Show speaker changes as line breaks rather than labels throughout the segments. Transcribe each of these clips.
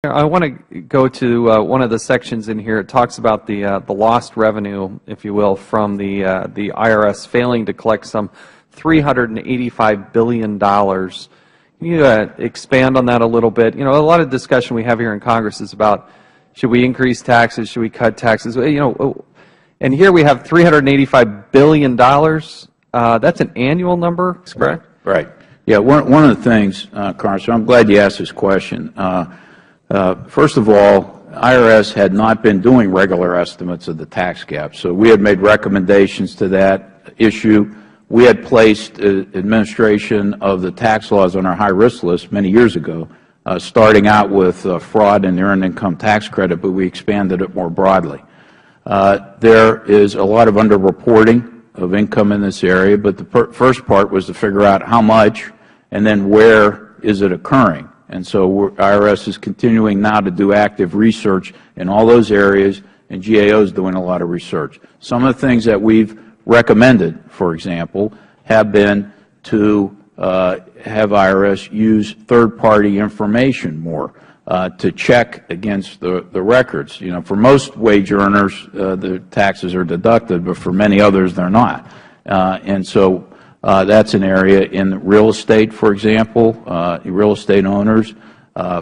I want to go to one of the sections in here. It talks about the lost revenue, if you will, from the IRS failing to collect some $385 billion. Can you expand on that a little bit? You know, a lot of discussion we have here in Congress is about should we increase taxes, should we cut taxes? You know, and here we have $385 billion. That's an annual number, correct?
Right. Yeah. One of the things, Congressman, I'm glad you asked this question. First of all, IRS had not been doing regular estimates of the tax gap, so we had made recommendations to that issue. We had placed administration of the tax laws on our high-risk list many years ago, starting out with fraud and the earned income tax credit, but we expanded it more broadly. There is a lot of underreporting of income in this area, but the first part was to figure out how much and then where is it occurring. And so IRS is continuing now to do active research in all those areas, and GAO is doing a lot of research. Some of the things that we've recommended, for example, have been to have IRS use third-party information more to check against the records. You know, for most wage earners, the taxes are deducted, but for many others, they're not. And so that's an area in real estate, for example, real estate owners,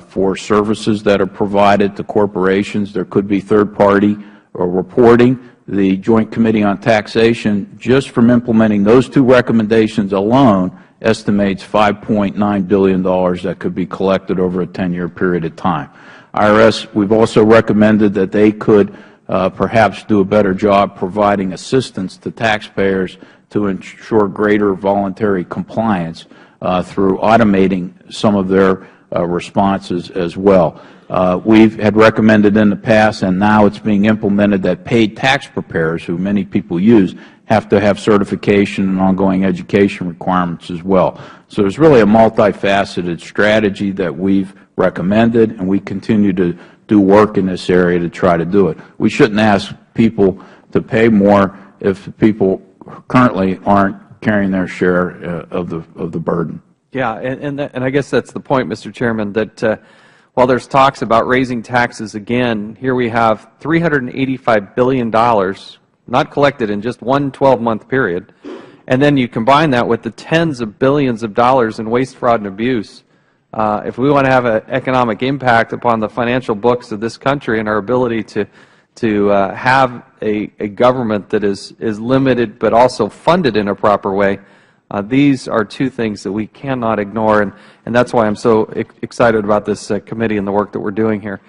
for services that are provided to corporations. There could be third-party reporting. The Joint Committee on Taxation, just from implementing those two recommendations alone, estimates $5.9 billion that could be collected over a 10-year period of time. IRS, we've also recommended that they could perhaps do a better job providing assistance to taxpayers to ensure greater voluntary compliance through automating some of their responses as well. We've had recommended in the past, and now it's being implemented, that paid tax preparers, who many people use, have to have certification and ongoing education requirements as well. So there's really a multifaceted strategy that we've recommended, and we continue to do work in this area to try to do it. We shouldn't ask people to pay more if people currently aren't carrying their share of the burden. Yeah,
and I guess that's the point, Mr. Chairman, that while there's talks about raising taxes again, here we have $385 billion not collected in just one 12-month period, and then you combine that with the tens of billions of dollars in waste, fraud, and abuse. If we want to have an economic impact upon the financial books of this country and our ability to have a government that is limited but also funded in a proper way, these are two things that we cannot ignore, and that's why I'm so excited about this committee and the work that we're doing here.